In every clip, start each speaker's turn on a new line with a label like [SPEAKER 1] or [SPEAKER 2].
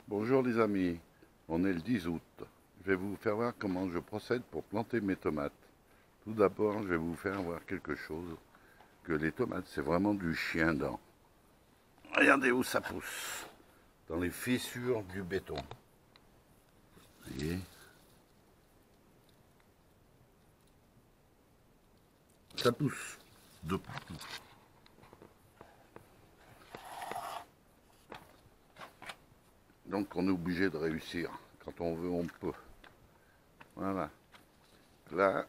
[SPEAKER 1] Bonjour les amis, on est le 10 août. Je vais vous faire voir comment je procède pour planter mes tomates. Tout d'abord, je vais vous faire voir quelque chose, que les tomates, c'est vraiment du chien-dent. Regardez où ça pousse, dans les fissures du béton. Vous voyez? Ça pousse de partout. Donc on est obligé de réussir. Quand on veut, on peut. Voilà. Là,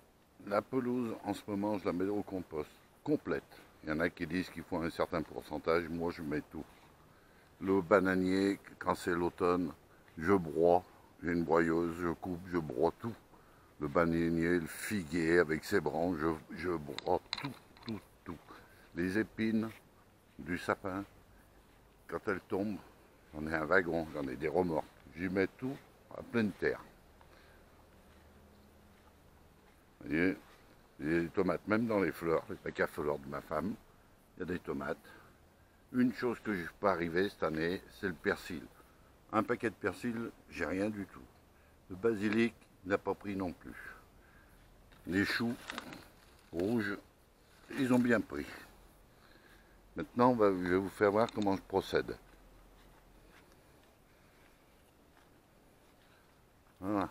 [SPEAKER 1] la pelouse, en ce moment, je la mets au compost, complète. Il y en a qui disent qu'il faut un certain pourcentage, moi je mets tout. Le bananier, quand c'est l'automne, je broie, j'ai une broyeuse, je coupe, je broie tout. Le bananier, le figuier avec ses branches, je broie tout. Les épines du sapin, quand elles tombent, j'en ai un wagon, j'en ai des remorques, j'y mets tout à pleine terre. Vous voyez, il y a des tomates, même dans les fleurs, les paquets à fleurs de ma femme, il y a des tomates. Une chose que je ne peux pas arriver cette année, c'est le persil. Un paquet de persil, j'ai rien du tout. Le basilic n'a pas pris non plus. Les choux rouges, ils ont bien pris. Maintenant, je vais vous faire voir comment je procède. Voilà.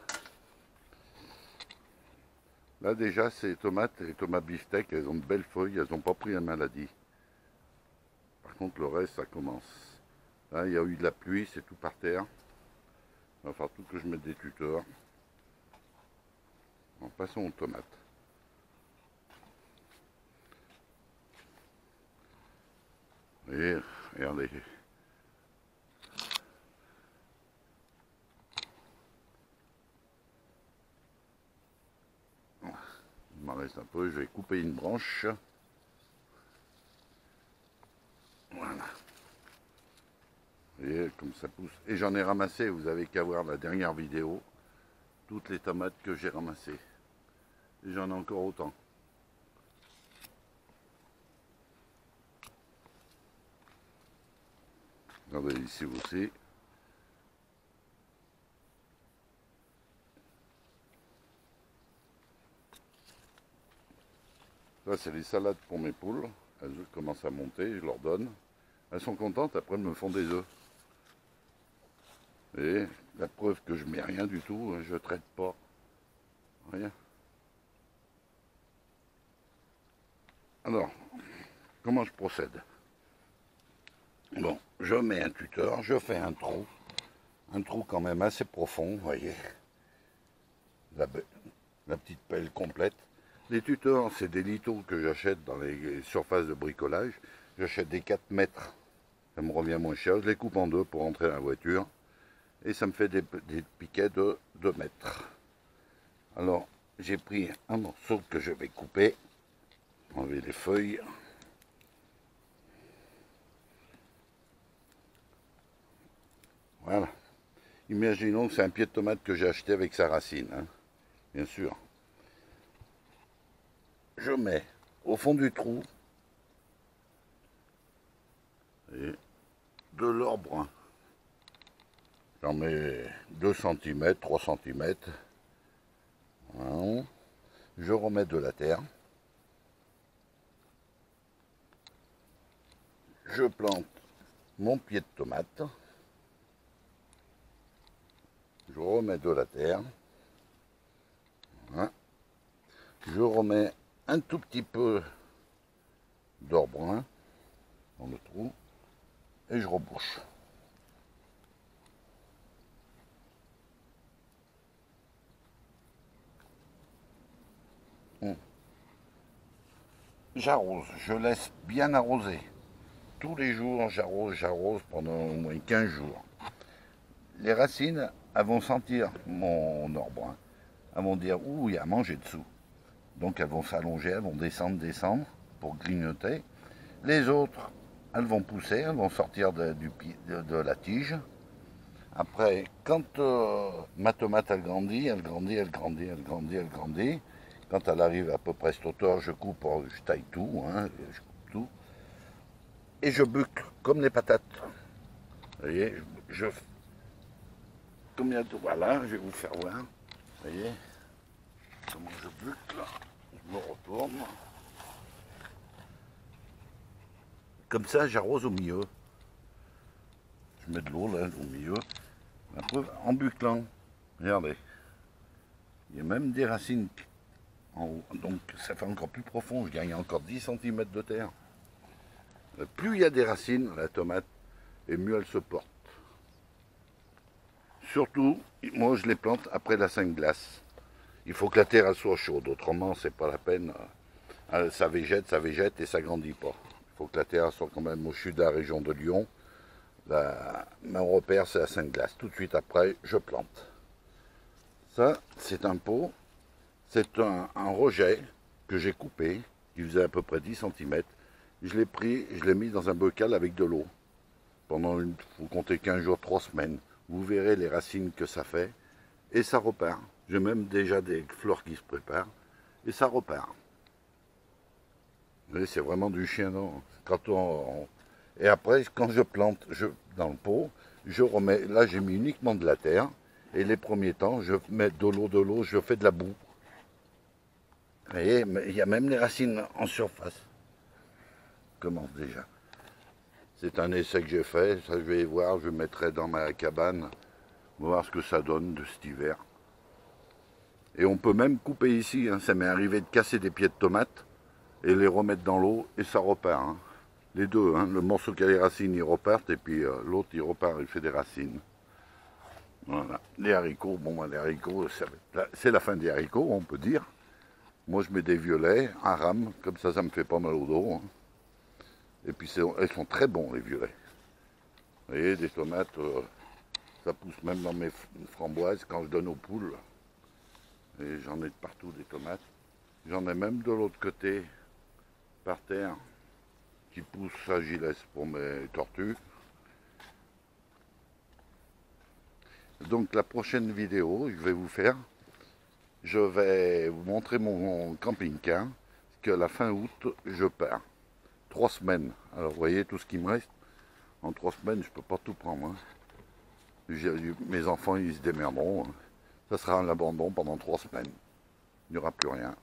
[SPEAKER 1] Là déjà, les tomates beefsteak, elles ont de belles feuilles, elles n'ont pas pris la maladie. Par contre, le reste, ça commence. Là, il y a eu de la pluie, c'est tout par terre. Il va falloir tout que je mette des tuteurs. En passant aux tomates. Et regardez. Il m'en reste un peu, je vais couper une branche. Voilà. Vous voyez comme ça pousse. Et j'en ai ramassé, vous avez qu'à voir la dernière vidéo. Toutes les tomates que j'ai ramassées. Et j'en ai encore autant. Regardez ici aussi. Ça, c'est les salades pour mes poules. Elles commencent à monter, je leur donne. Elles sont contentes, après elles me font des œufs. Et la preuve que je mets rien du tout, je traite pas. Rien. Alors, comment je procède? Bon, je mets un tuteur, je fais un trou quand même assez profond, vous voyez. La petite pelle complète. Les tuteurs, c'est des litos que j'achète dans les surfaces de bricolage. J'achète des 4 mètres, ça me revient moins cher. Je les coupe en deux pour rentrer dans la voiture. Et ça me fait des piquets de 2 mètres. Alors, j'ai pris un morceau que je vais couper. Enlever les feuilles. Voilà. Imaginons que c'est un pied de tomate que j'ai acheté avec sa racine, hein, bien sûr. Je mets au fond du trou et de l'or brun. J'en mets 2 cm, 3 cm. Voilà. Je remets de la terre. Je plante mon pied de tomate. Je remets de la terre. Voilà. Je remets un tout petit peu d'or brun dans le trou et je rebouche. J'arrose, je laisse bien arroser. Tous les jours, j'arrose pendant au moins 15 jours. Les racines, elles vont sentir mon or brun. Elles vont dire, ouh, il y a à manger dessous. Donc elles vont s'allonger, elles vont descendre pour grignoter. Les autres, elles vont pousser, elles vont sortir de la tige. Après, quand ma tomate elle grandit. Quand elle arrive à peu près cette hauteur, je coupe, je taille tout, hein, je coupe tout. Et je bucle comme les patates. Vous voyez, combien de... Voilà, je vais vous faire voir. Vous voyez comment je bucle là. Je me retourne. Comme ça, j'arrose au milieu. Je mets de l'eau là au milieu. Après, en buclant, regardez. Il y a même des racines en haut. Donc ça fait encore plus profond. Je gagne encore 10 cm de terre. Plus il y a des racines, la tomate, et mieux elle se porte. Surtout, moi je les plante après la 5 glace. Il faut que la terre elle soit chaude, autrement c'est pas la peine. Ça végète et ça grandit pas. Il faut que la terre soit quand même. Moi je suis de la région de Lyon. Mon repère c'est la 5 glace. Tout de suite après, je plante. Ça, c'est un pot. C'est un rejet que j'ai coupé, qui faisait à peu près 10 cm. Je l'ai pris, je l'ai mis dans un bocal avec de l'eau. Pendant vous comptez 15 jours, 3 semaines. Vous verrez les racines que ça fait. Et ça repart. J'ai même déjà des fleurs qui se préparent. Et ça repart. C'est vraiment du chien non. Et après, quand je plante dans le pot, je remets. Là, j'ai mis uniquement de la terre. Et les premiers temps, je mets de l'eau, je fais de la boue. Vous voyez, il y a même les racines en surface. Comment déjà? C'est un essai que j'ai fait, ça je vais voir, je mettrai dans ma cabane, on va voir ce que ça donne de cet hiver. Et on peut même couper ici, hein. Ça m'est arrivé de casser des pieds de tomates et les remettre dans l'eau et ça repart. Hein. Les deux, hein. Le morceau qui a les racines il repart et puis l'autre il repart, il fait des racines. Voilà. Les haricots, bon les haricots, c'est la fin des haricots on peut dire. Moi je mets des violets, un rame, comme ça me fait pas mal au dos. Hein. Et puis elles sont très bons les violets. Vous voyez, des tomates, ça pousse même dans mes framboises quand je donne aux poules. Et j'en ai de partout des tomates. J'en ai même de l'autre côté, par terre, qui poussent à Gilles pour mes tortues. Donc la prochaine vidéo, je vais vous montrer mon camping-car, que la fin août, je pars. 3 semaines. Alors vous voyez tout ce qui me reste. En 3 semaines, je ne peux pas tout prendre. Hein. Mes enfants, ils se démerderont. Hein. Ça sera un abandon pendant 3 semaines. Il n'y aura plus rien.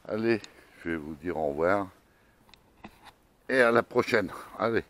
[SPEAKER 1] Allez, je vais vous dire au revoir. Et à la prochaine. Allez.